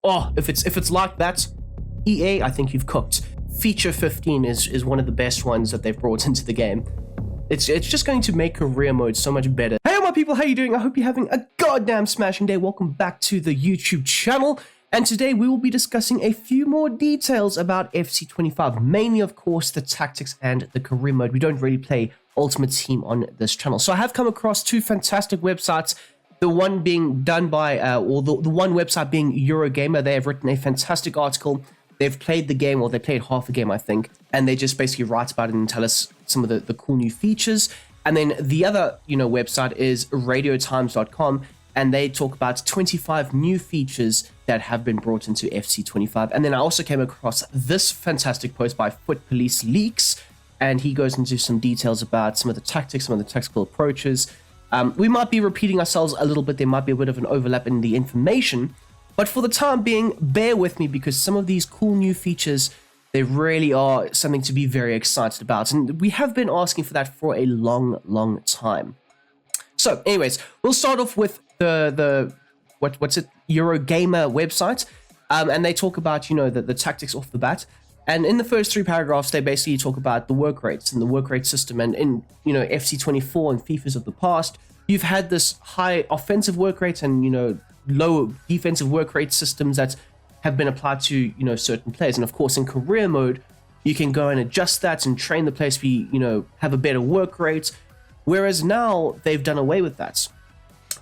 oh, if it's like that, EA, I think you've cooked. Feature 15 is one of the best ones that they've brought into the game. It's just going to make career mode so much better. Hey my people, how you doing? I hope you're having a goddamn smashing day. Welcome back to the YouTube channel. And today we will be discussing a few more details about FC25, mainly of course the tactics and the career mode. We don't really play Ultimate Team on this channel. So I have come across two fantastic websites. The one being done by, the one website being Eurogamer. They have written a fantastic article. They've played the game, or they played half the game, I think, and they just basically write about it and tell us some of the cool new features. And then the other, website is radiotimes.com, and they talk about 25 new features that have been brought into FC25. And then I also came across this fantastic post by Foot Police Leaks, and he goes into some details about some of the tactics, some of the tactical approaches. We might be repeating ourselves a little bit. There might be a bit of an overlap in the information. But for the time being, bear with me because some of these cool new features, they really are something to be very excited about. And we have been asking for that for a long, long time. So anyways, we'll start off with the Eurogamer website. And they talk about, the tactics off the bat. And in the first three paragraphs, they basically talk about the work rates and the work rate system. And in, FC24 and FIFAs of the past, you've had this high offensive work rate and, low defensive work rate systems that have been applied to, certain players. And of course, in career mode, you can go and adjust that and train the players to be, have a better work rate. Whereas now they've done away with that.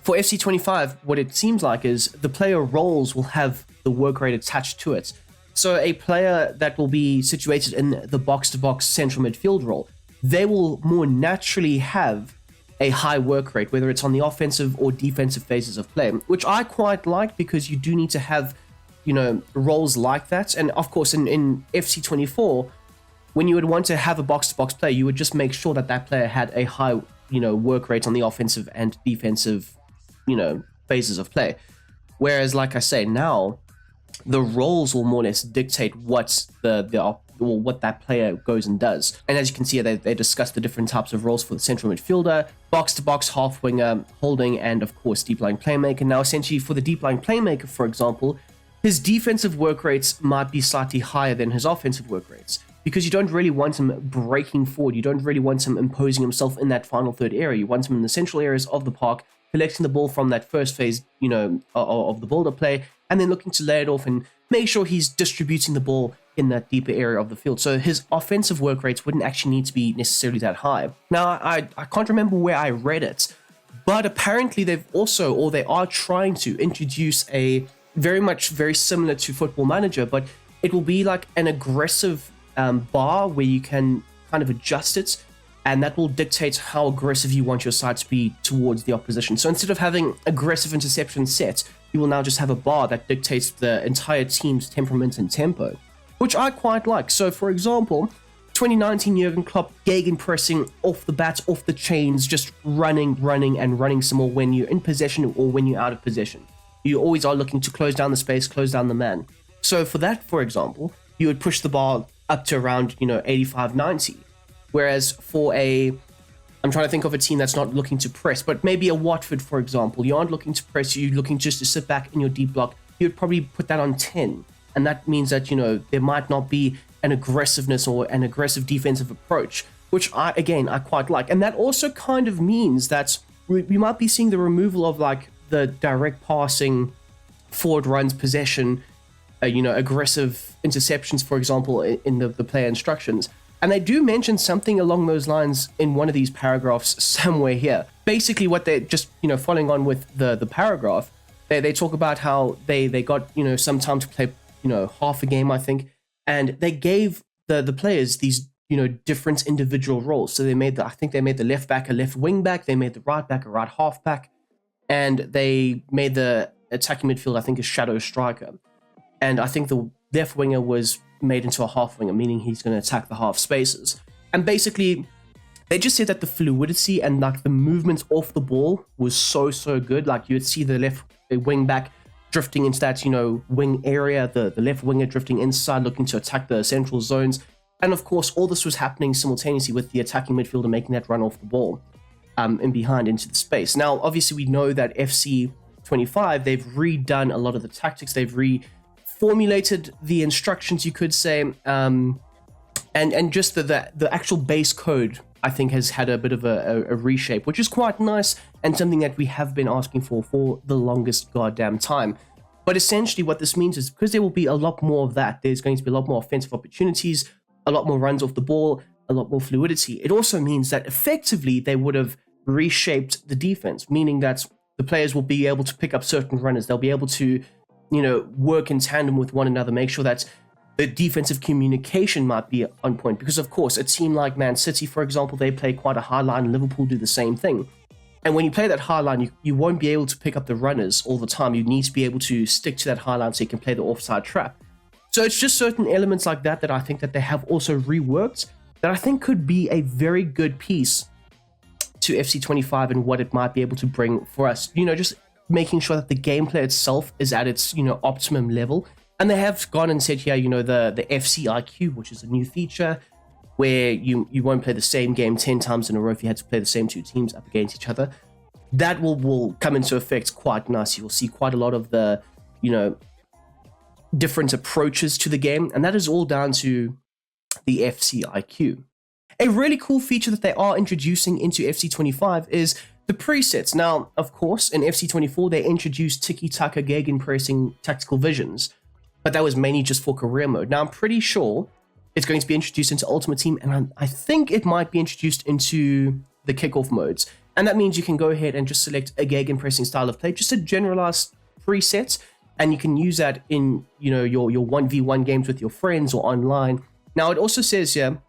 For FC25, what it seems like is the player roles will have the work rate attached to it. So a player that will be situated in the box-to-box central midfield role, they will more naturally have a high work rate, whether it's on the offensive or defensive phases of play, which I quite like because you do need to have, roles like that. And of course, in FC24, when you would want to have a box-to-box player, you would just make sure that that player had a high, work rate on the offensive and defensive, phases of play. Whereas, like I say, now the roles will more or less dictate what what that player goes and does. And as you can see, they discuss the different types of roles for the central midfielder, box-to-box, half winger, holding, and of course deep lying playmaker. Now essentially for the deep lying playmaker, for example, his defensive work rates might be slightly higher than his offensive work rates because you don't really want him breaking forward. You don't really want him imposing himself in that final third area. You want him in the central areas of the park, collecting the ball from that first phase, of the build-up play, and then looking to lay it off and make sure he's distributing the ball in that deeper area of the field. So his offensive work rates wouldn't actually need to be necessarily that high. Now, I can't remember where I read it, but apparently they are trying to introduce a very similar to Football Manager, but it will be like an aggressive bar where you can kind of adjust it, and that will dictate how aggressive you want your side to be towards the opposition. So instead of having aggressive interception set, you will now just have a bar that dictates the entire team's temperament and tempo, which I quite like. So for example, 2019 Jurgen Klopp gegenpressing off the bat, off the chains, just running some more when you're in possession or when you're out of possession. You always are looking to close down the space, close down the man. So for that, for example, you would push the bar up to around, 85, 90. Whereas for I'm trying to think of a team that's not looking to press, but maybe a Watford, for example, you aren't looking to press, you're looking just to sit back in your deep block, you'd probably put that on 10. And that means that, there might not be an aggressiveness or an aggressive defensive approach, which I quite like. And that also kind of means that we might be seeing the removal of like the direct passing, forward runs, possession, aggressive interceptions, for example, in the player instructions. And they do mention something along those lines in one of these paragraphs somewhere here. Basically what they're just, following on with the paragraph, they talk about how they got, some time to play, half a game, I think. And they gave the players these, different individual roles. So I think they made the left back a left wing back. They made the right back a right half back. And they made the attacking midfield, I think, a shadow striker. And I think the left winger was made into a half winger, meaning he's going to attack the half spaces. And basically, they just said that the fluidity and like the movement off the ball was so good. Like you would see the left wing back drifting into that, wing area, the left winger drifting inside, looking to attack the central zones. And of course, all this was happening simultaneously with the attacking midfielder making that run off the ball in behind into the space. Now, obviously, we know that FC25, they've redone a lot of the tactics. They've formulated the instructions, you could say, and just the actual base code, I think, has had a bit of a reshape, which is quite nice and something that we have been asking for the longest goddamn time. But essentially what this means is because there will be a lot more of that, there's going to be a lot more offensive opportunities, a lot more runs off the ball, a lot more fluidity. It also means that effectively they would have reshaped the defense, meaning that the players will be able to pick up certain runners. They'll be able to, work in tandem with one another, make sure that the defensive communication might be on point. Because, of course, a team like Man City, for example, they play quite a high line. Liverpool do the same thing. And when you play that high line, you won't be able to pick up the runners all the time. You need to be able to stick to that high line so you can play the offside trap. So it's just certain elements like that I think that they have also reworked that I think could be a very good piece to FC25 and what it might be able to bring for us. Just making sure that the gameplay itself is at its, optimum level. And they have gone and said here, the FC IQ, which is a new feature where you won't play the same game 10 times in a row if you had to play the same two teams up against each other. That will come into effect quite nice. You will see quite a lot of the, different approaches to the game. And that is all down to the FC IQ. A really cool feature that they are introducing into FC25 is the presets. Now, of course, in FC24, they introduced tiki-taka gegenpressing tactical visions, but that was mainly just for career mode. Now, I'm pretty sure it's going to be introduced into Ultimate Team, and I think it might be introduced into the kickoff modes. And that means you can go ahead and just select a gegenpressing style of play, just a generalized preset, and you can use that in your 1v1 games with your friends or online. Now, it also says here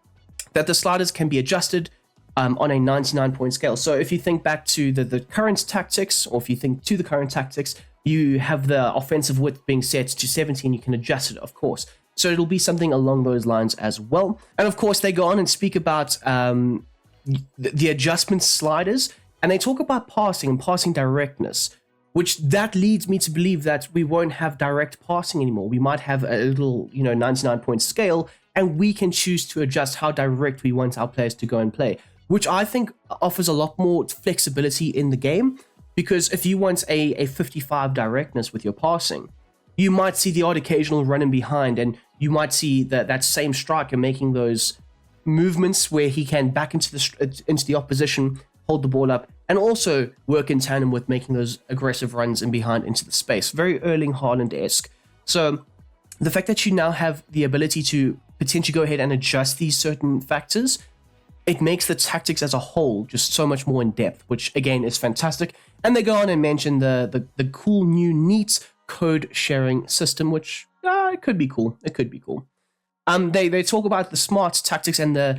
that the sliders can be adjusted on a 99-point scale. So if you think back to the current tactics, or if you think to the current tactics, you have the offensive width being set to 70, and you can adjust it, of course. So it'll be something along those lines as well. And of course, they go on and speak about the adjustment sliders, and they talk about passing and passing directness, which that leads me to believe that we won't have direct passing anymore. We might have a little, 99-point scale, and we can choose to adjust how direct we want our players to go and play, which I think offers a lot more flexibility in the game. Because if you want a 55 directness with your passing, you might see the odd occasional run in behind, and you might see that same striker making those movements where he can back into the opposition, hold the ball up, and also work in tandem with making those aggressive runs in behind into the space. Very Erling Haaland-esque. So the fact that you now have the ability to potentially go ahead and adjust these certain factors, it makes the tactics as a whole just so much more in depth, which again is fantastic. And they go on and mention the cool new neat code sharing system, which it could be cool. It could be cool. They talk about the smart tactics and the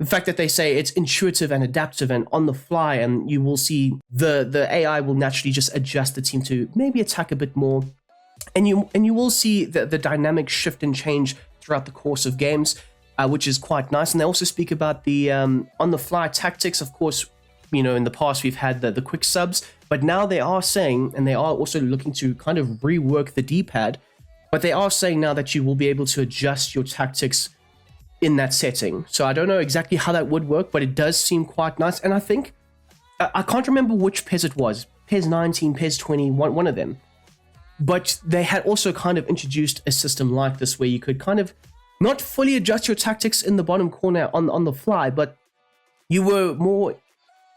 fact that they say it's intuitive and adaptive and on the fly, and you will see the AI will naturally just adjust the team to maybe attack a bit more, and you will see the dynamic shift and change throughout the course of games, which is quite nice. And they also speak about the on the fly tactics. Of course, in the past we've had the quick subs, but now they are saying, and they are also looking to kind of rework the D-pad, but they are saying now that you will be able to adjust your tactics in that setting. So I don't know exactly how that would work, but it does seem quite nice. And I think, I can't remember which PES it was, PES 19, PES 20, one of them. But they had also kind of introduced a system like this where you could kind of not fully adjust your tactics in the bottom corner on the fly, but you were more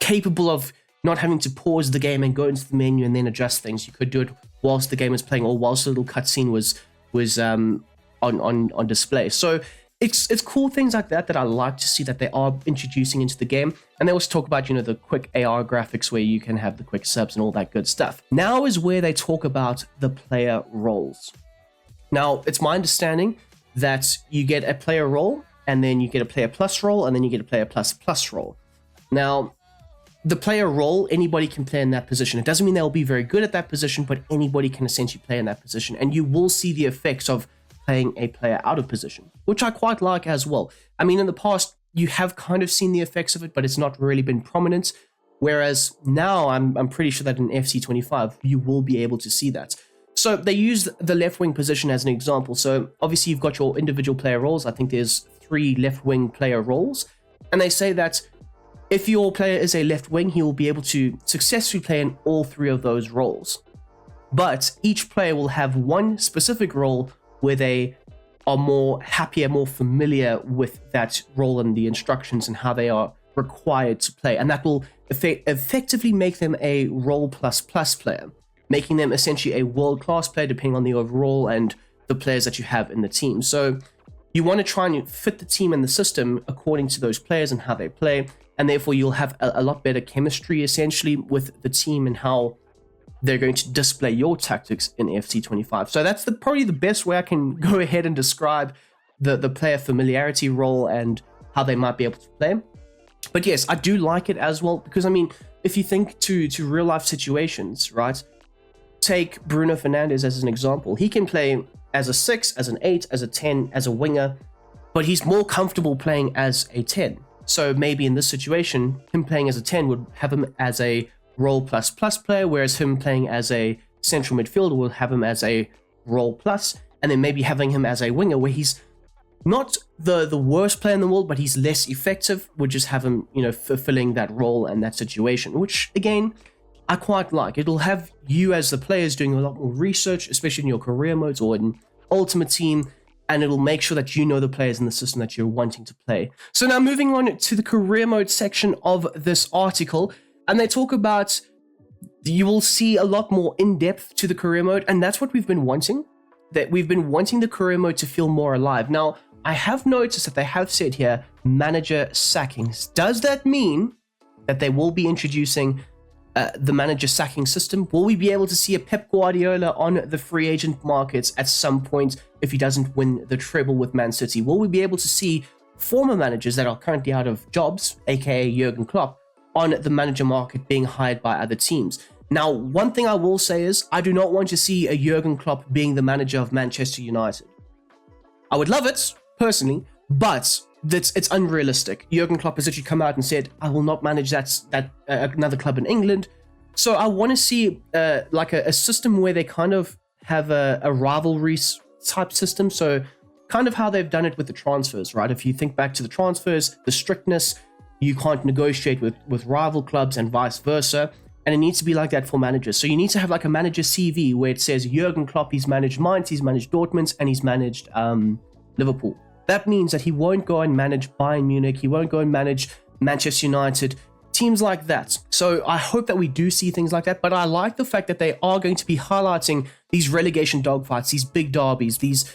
capable of not having to pause the game and go into the menu and then adjust things. You could do it whilst the game was playing or whilst a little cutscene was on display. So it's cool things like that I like to see that they are introducing into the game. And they also talk about, the quick AR graphics where you can have the quick subs and all that good stuff. Now is where they talk about the player roles. Now, it's my understanding that you get a player role, and then you get a player plus role, and then you get a player plus role. Now, the player role, anybody can play in that position. It doesn't mean they'll be very good at that position, but anybody can essentially play in that position. And you will see the effects of playing a player out of position, which I quite like as well. I mean, in the past, you have kind of seen the effects of it, but it's not really been prominent. Whereas now, I'm pretty sure that in FC25, you will be able to see that. So they use the left wing position as an example. So obviously, you've got your individual player roles. I think there's 3 left wing player roles. And they say that if your player is a left wing, he will be able to successfully play in all 3 of those roles. but each player will have one specific role where they are more happier, more familiar with that role and the instructions and how they are required to play. And that will effectively make them a role plus player, making them essentially a world-class player depending on the overall and the players that you have in the team. So you want to try and fit the team and the system according to those players and how they play, and therefore you'll have a lot better chemistry essentially with the team and how they're going to display your tactics in FC25. So that's probably the best way I can go ahead and describe the player familiarity role and how they might be able to play. But yes, I do like it as well, because I mean, if you think to real life situations, right? Take Bruno Fernandes as an example. He can play as a 6, as an 8, as a 10, as a winger, but he's more comfortable playing as a 10. So maybe in this situation, him playing as a 10 would have him as a role plus player, whereas him playing as a central midfielder will have him as a role plus, and then maybe having him as a winger where he's not the worst player in the world, but he's less effective, would just have him, fulfilling that role and that situation, which again, I quite like. It'll have you as the players doing a lot more research, especially in your career modes or in Ultimate Team, and it'll make sure that you know the players in the system that you're wanting to play. So now moving on to the career mode section of this article, and they talk about, you will see a lot more in-depth to the career mode, and that's what we've been wanting, that we've been wanting the career mode to feel more alive. Now, I have noticed that they have said here, manager sackings. Does that mean that they will be introducing the manager sacking system? Will we be able to see a Pep Guardiola on the free agent markets at some point if he doesn't win the treble with Man City? Will we be able to see former managers that are currently out of jobs, aka Jurgen Klopp, on the manager market being hired by other teams? Now, one thing I will say is, I do not want to see a Jurgen Klopp being the manager of Manchester United. I would love it, personally, but it's unrealistic. Jurgen Klopp has actually come out and said, I will not manage that another club in England. So I want to see like a system where they kind of have a rivalry type system. So kind of how they've done it with the transfers, right? If you think back to the transfers, the strictness, you can't negotiate with rival clubs and vice versa. And it needs to be like that for managers. So you need to have like a manager CV where it says Jurgen Klopp, he's managed Mainz, he's managed Dortmund, and he's managed Liverpool. That means that he won't go and manage Bayern Munich, he won't go and manage Manchester United, teams like that. So I hope that we do see things like that, but I like the fact that they are going to be highlighting these relegation dogfights, these big derbies, these,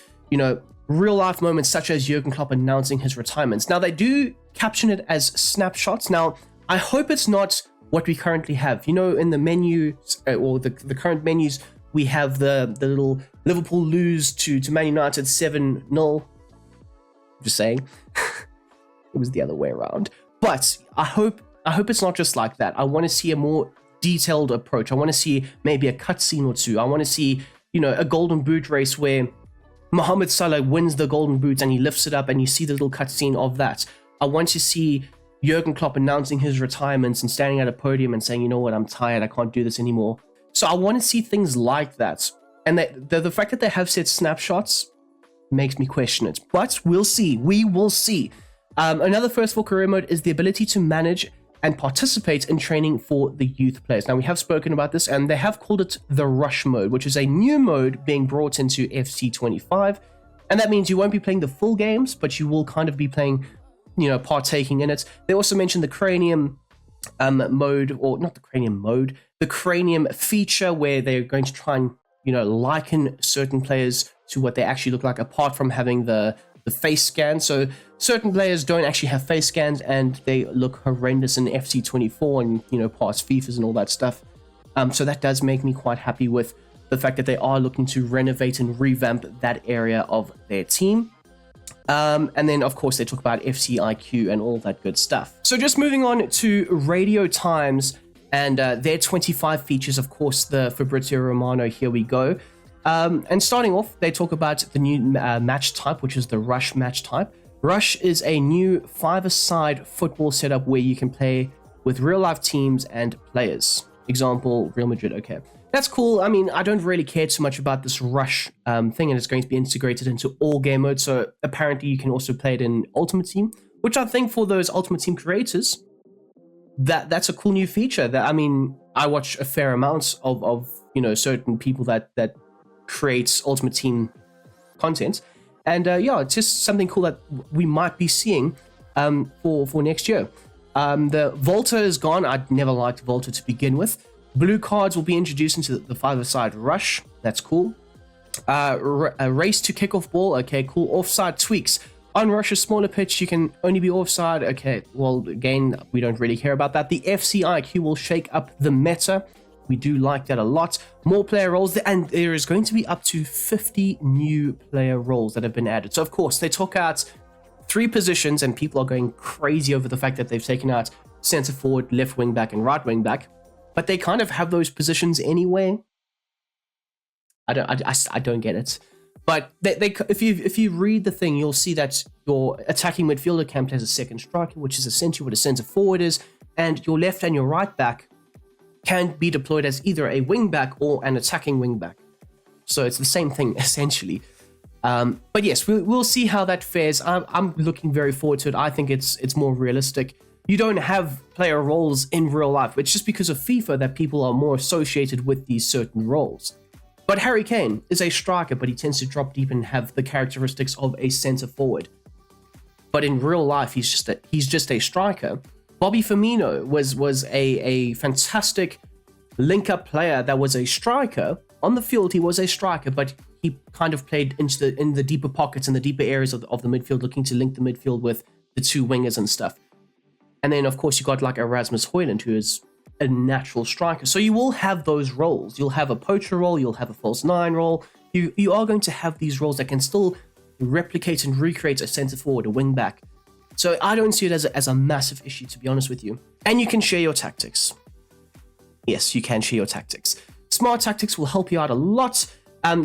real life moments such as Jurgen Klopp announcing his retirements. Now, they do caption it as snapshots. Now, I hope it's not what we currently have. In the menu, or the current menus, we have the little Liverpool lose to Man United 7-0. Just saying. It was the other way around. But I hope it's not just like that. I want to see a more detailed approach. I want to see maybe a cutscene or two. I want to see, a golden boot race where Mohamed Salah wins the golden boot and he lifts it up and you see the little cutscene of that. I want to see Jurgen Klopp announcing his retirements and standing at a podium and saying, you know what, I'm tired, I can't do this anymore. So I want to see things like that. And the fact that they have said snapshots makes me question it. But we'll see. We will see. Another first for career mode is the ability to manage and participate in training for the youth players. Now, we have spoken about this, and they have called it the Rush mode, which is a new mode being brought into FC25. And that means you won't be playing the full games, but you will kind of be playing, partaking in it. They also mentioned the Cranium mode, or not the Cranium mode, the Cranium feature, where they're going to try and, liken certain players to what they actually look like, apart from having the face scan. So certain players don't actually have face scans and they look horrendous in FC24 and, past FIFAs and all that stuff. So that does make me quite happy with the fact that they are looking to renovate and revamp that area of their team. And then, of course, they talk about FCIQ and all that good stuff. So just moving on to radio times and their 25 features, of course, the Fabrizio Romano, here we go. And starting off, they talk about the new match type, which is the Rush match type. Rush is a new 5-a-side football setup where you can play with real-life teams and players. Example, Real Madrid. Okay, that's cool. I mean, I don't really care too much about this Rush thing, and it's going to be integrated into all game modes. So apparently you can also play it in Ultimate Team, which I think for those Ultimate Team creators, that's a cool new feature. That, I mean, I watch a fair amount of certain people that creates Ultimate Team content. And yeah, it's just something cool that we might be seeing for next year. The Volta is gone. I never liked Volta to begin with. Blue cards will be introduced into the five-a-side rush. That's cool. A race to kickoff ball. Okay, cool. Offside tweaks. On rush, a smaller pitch, you can only be offside. Okay, well, again, we don't really care about that. The FC IQ will shake up the meta. We do like that a lot. More player roles, and there is going to be up to 50 new player roles that have been added. So, of course, they took out 3 positions, and people are going crazy over the fact that they've taken out centre forward, left wing back, and right wing back. But they kind of have those positions anyway. I don't get it. But if you read the thing, you'll see that your attacking midfielder camp has a second striker, which is essentially what a centre forward is, and your left and your right back can be deployed as either a wing back or an attacking wing back. So it's the same thing essentially. But yes, we'll see how that fares. I'm looking very forward to it. I think it's more realistic. You don't have player roles in real life. It's just because of FIFA that people are more associated with these certain roles. But Harry Kane is a striker, but he tends to drop deep and have the characteristics of a centre forward. But in real life, he's just a striker. Bobby Firmino was a fantastic link-up player that was a striker. On the field, he was a striker, but he kind of played in the deeper pockets and the deeper areas of the midfield, looking to link the midfield with the 2 wingers and stuff. And then, of course, you got like Erasmus Højlund, who is a natural striker. So you will have those roles. You'll have a poacher role, you'll have a false 9 role. You are going to have these roles that can still replicate and recreate a centre forward, a wing back. So I don't see it as a massive issue, to be honest with you. And you can share your tactics. Yes, you can share your tactics. Smart tactics will help you out a lot.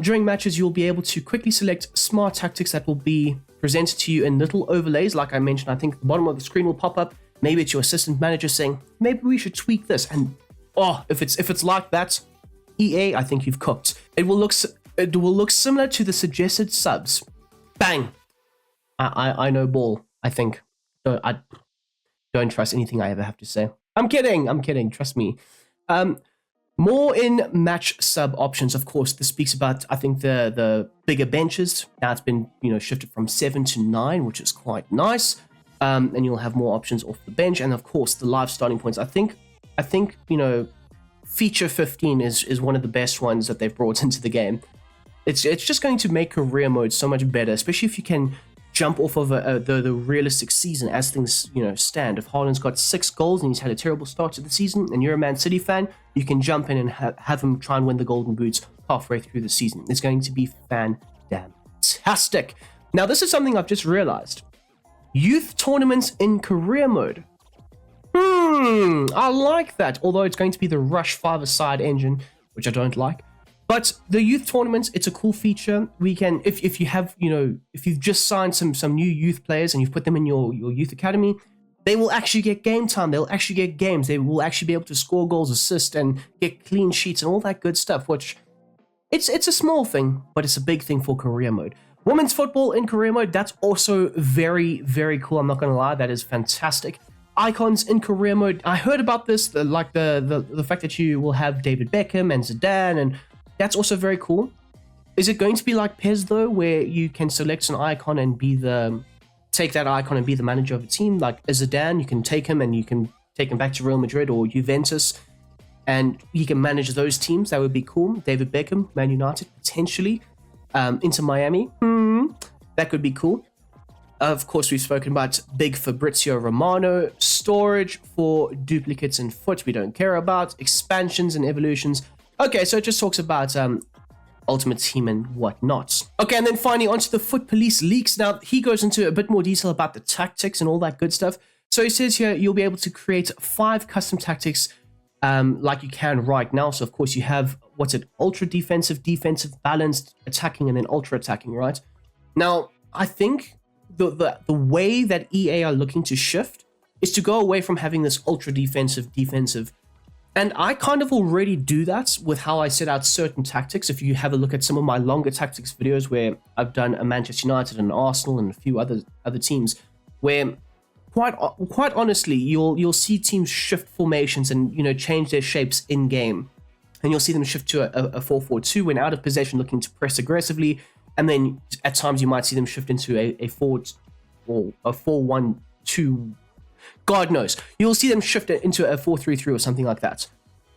During matches, you'll be able to quickly select smart tactics that will be presented to you in little overlays. Like I mentioned, I think the bottom of the screen will pop up. Maybe it's your assistant manager saying, maybe we should tweak this. And if it's like that, EA, I think you've cooked. It will look similar to the suggested subs. Bang! I know ball, I think. I don't trust anything I ever have to say. I'm kidding, trust me. More in match sub options, of course. This speaks about, I think, the bigger benches. Now it's been, shifted from 7 to 9, which is quite nice. And you'll have more options off the bench, and of course the live starting points. I think feature 15 is one of the best ones that they've brought into the game. It's just going to make career mode so much better, especially if you can jump off of the realistic season as things stand. If Haaland's got 6 goals and he's had a terrible start to the season, and you're a Man City fan, you can jump in and have him try and win the Golden Boots halfway through the season. It's going to be fantastic. Now this is something I've just realized. Youth tournaments in career mode. I like that. Although it's going to be the Rush 5-a-side engine, which I don't like. But the youth tournaments, it's a cool feature. We can, if you have, if you've just signed some new youth players and you've put them in your youth academy, they will actually get game time. They'll actually get games. They will actually be able to score goals, assist, and get clean sheets and all that good stuff. Which it's a small thing, but it's a big thing for career mode. Women's football in career mode, that's also very, very cool. I'm not going to lie, that is fantastic. Icons in career mode, I heard about this, the fact that you will have David Beckham and Zidane, and that's also very cool. Is it going to be like PES though, where you can select an icon and take that icon and be the manager of a team? Like Zidane, you can take him and you can take him back to Real Madrid or Juventus, and he can manage those teams. That would be cool. David Beckham, Man United, potentially. Into Miami, that could be cool. Of course, we've spoken about big Fabrizio Romano, storage for duplicates and foot we don't care about, expansions and evolutions. Okay, so it just talks about Ultimate Team and whatnot. Okay, and then finally onto the Foot Police leaks. Now, he goes into a bit more detail about the tactics and all that good stuff. So he says here, you'll be able to create 5 custom tactics like you can right now. So of course you have, ultra defensive, balanced, attacking, and then ultra attacking, right? Now, I think the way that EA are looking to shift is to go away from having this ultra defensive, and I kind of already do that with how I set out certain tactics. If you have a look at some of my longer tactics videos where I've done a Manchester United and Arsenal and a few other teams, where quite honestly, you'll see teams shift formations and change their shapes in game. and you'll see them shift to a 4-4-2 when out of possession, looking to press aggressively. And then at times you might see them shift into a 4-1-2. God knows. You'll see them shift into a 4-3-3 or something like that.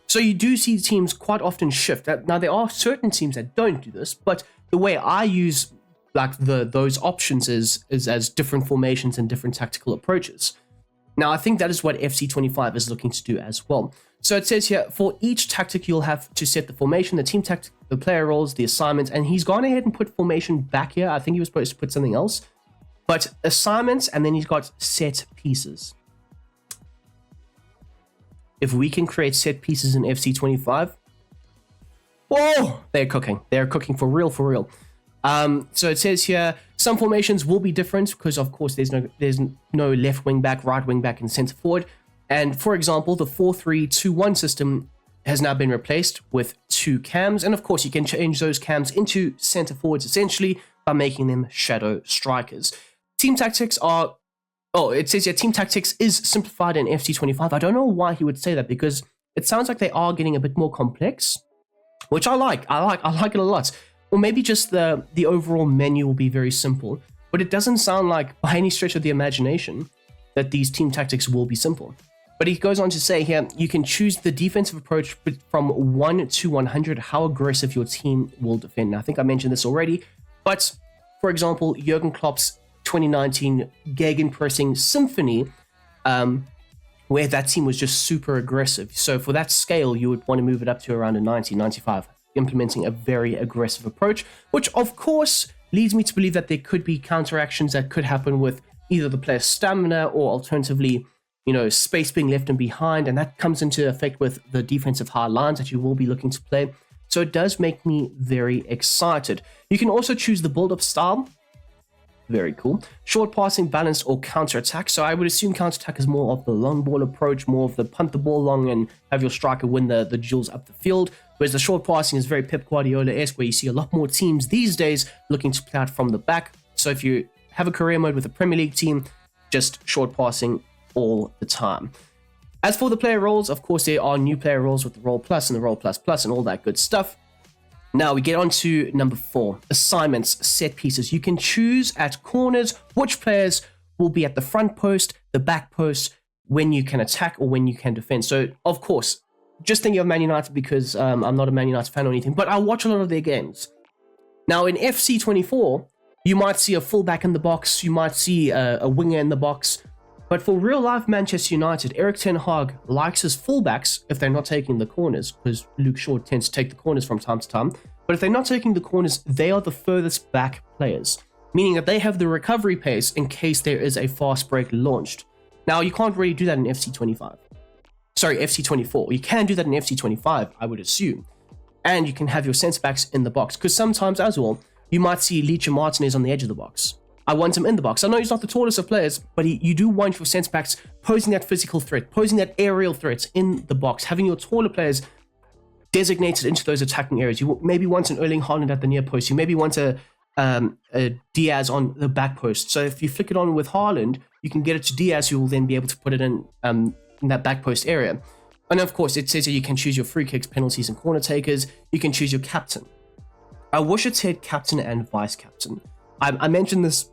So you do see teams quite often shift. Now there are certain teams that don't do this, but the way I use like those options is as different formations and different tactical approaches. Now I think that is what FC25 is looking to do as well. So it says here, for each tactic you'll have to set the formation, the team tactic, the player roles, the assignments, and he's gone ahead and put formation back here. I think he was supposed to put something else, but assignments, and then he's got set pieces. If we can create set pieces in FC25, oh, they're cooking. They're cooking for real, for real. So it says here, some formations will be different because, of course, there's no left wing back, right wing back, and center forward. And for example, the 4-3-2-1 system has now been replaced with 2 cams. And of course, you can change those cams into center forwards essentially by making them shadow strikers. Team tactics are... Oh, it says here, team tactics is simplified in FC25. I don't know why he would say that, because it sounds like they are getting a bit more complex, which I like. I like it a lot. Or maybe just the overall menu will be very simple, but it doesn't sound like by any stretch of the imagination that these team tactics will be simple. But he goes on to say here, you can choose the defensive approach from 1 to 100, how aggressive your team will defend. Now, I think I mentioned this already, but for example, Jurgen Klopp's 2019 gegenpressing symphony, where that team was just super aggressive. So for that scale, you would want to move it up to around a 90, 95, implementing a very aggressive approach, which of course leads me to believe that there could be counteractions that could happen with either the player's stamina or alternatively, you know, space being left and behind, and that comes into effect with the defensive high lines that you will be looking to play. So it does make me very excited. You can also choose the build-up style. Very cool. Short passing, balanced, or counter-attack. So I would assume counter-attack is more of the long ball approach, more of the punt the ball long and have your striker win the duels up the field. Whereas the short passing is very Pep Guardiola-esque, where you see a lot more teams these days looking to play out from the back. So if you have a career mode with a Premier League team, just short passing all the time. As for the player roles, of course, there are new player roles with the Role Plus and the Role Plus Plus and all that good stuff. Now we get on to number 4, assignments, set pieces. You can choose at corners which players will be at the front post, the back post, when you can attack or when you can defend. So, of course, just thinking of Man United because I'm not a Man United fan or anything, but I watch a lot of their games. Now, in FC24, you might see a fullback in the box, you might see a winger in the box, but for real-life Manchester United, Erik ten Hag likes his fullbacks if they're not taking the corners, because Luke Shaw tends to take the corners from time to time. But if they're not taking the corners, they are the furthest back players, meaning that they have the recovery pace in case there is a fast break launched. Now, you can't really do that in FC25. Sorry, FC24. You can do that in FC25, I would assume. And you can have your centre-backs in the box, because sometimes as well, you might see Licha Martinez on the edge of the box. I want him in the box. I know he's not the tallest of players, but you do want your centre-backs posing that physical threat, posing that aerial threat in the box, having your taller players designated into those attacking areas. You maybe want an Erling Haaland at the near post. You maybe want a Diaz on the back post. So if you flick it on with Haaland, you can get it to Diaz, who will then be able to put it in that back post area. And of course, it says that you can choose your free kicks, penalties, and corner takers. You can choose your captain. I wish it said captain and vice captain. I mentioned this.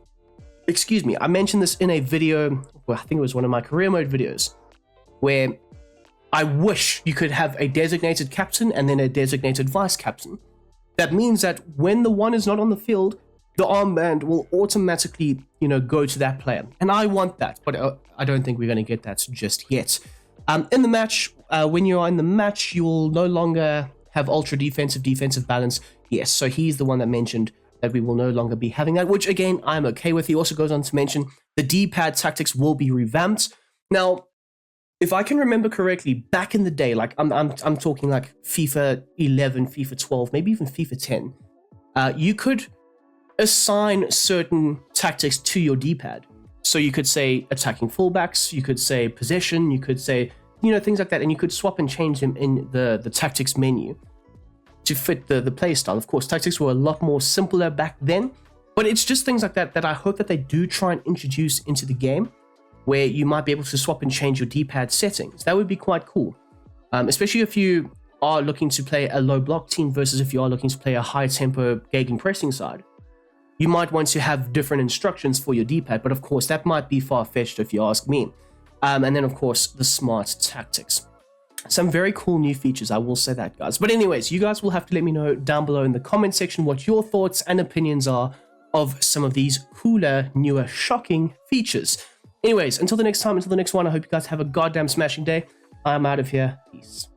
Excuse me, I mentioned this in a video, well, I think it was one of my career mode videos, where I wish you could have a designated captain and then a designated vice captain. That means that when the one is not on the field, the armband will automatically, go to that player. And I want that, but I don't think we're going to get that just yet. In the match, when you are in the match, you will no longer have ultra defensive balance. Yes, so he's the one that mentioned that we will no longer be having that, which again, I'm okay with. He also goes on to mention the D-pad tactics will be revamped. Now, if I can remember correctly, back in the day, like I'm talking like FIFA 11, FIFA 12, maybe even FIFA 10, you could assign certain tactics to your D-pad. So you could say attacking fullbacks, you could say possession, you could say, things like that, and you could swap and change them in the tactics menu to fit the play style. Of course, tactics were a lot more simpler back then, but it's just things like that that I hope that they do try and introduce into the game, where you might be able to swap and change your D-pad settings. That would be quite cool, especially if you are looking to play a low block team versus if you are looking to play a high tempo gagging pressing side. You might want to have different instructions for your D-pad, but of course that might be far-fetched if you ask me. And then of course the smart tactics. Some very cool new features, I will say that, guys. But anyways, you guys will have to let me know down below in the comment section what your thoughts and opinions are of some of these cooler, newer, shocking features. Anyways, until the next time, until the next one, I hope you guys have a goddamn smashing day. I'm out of here. Peace.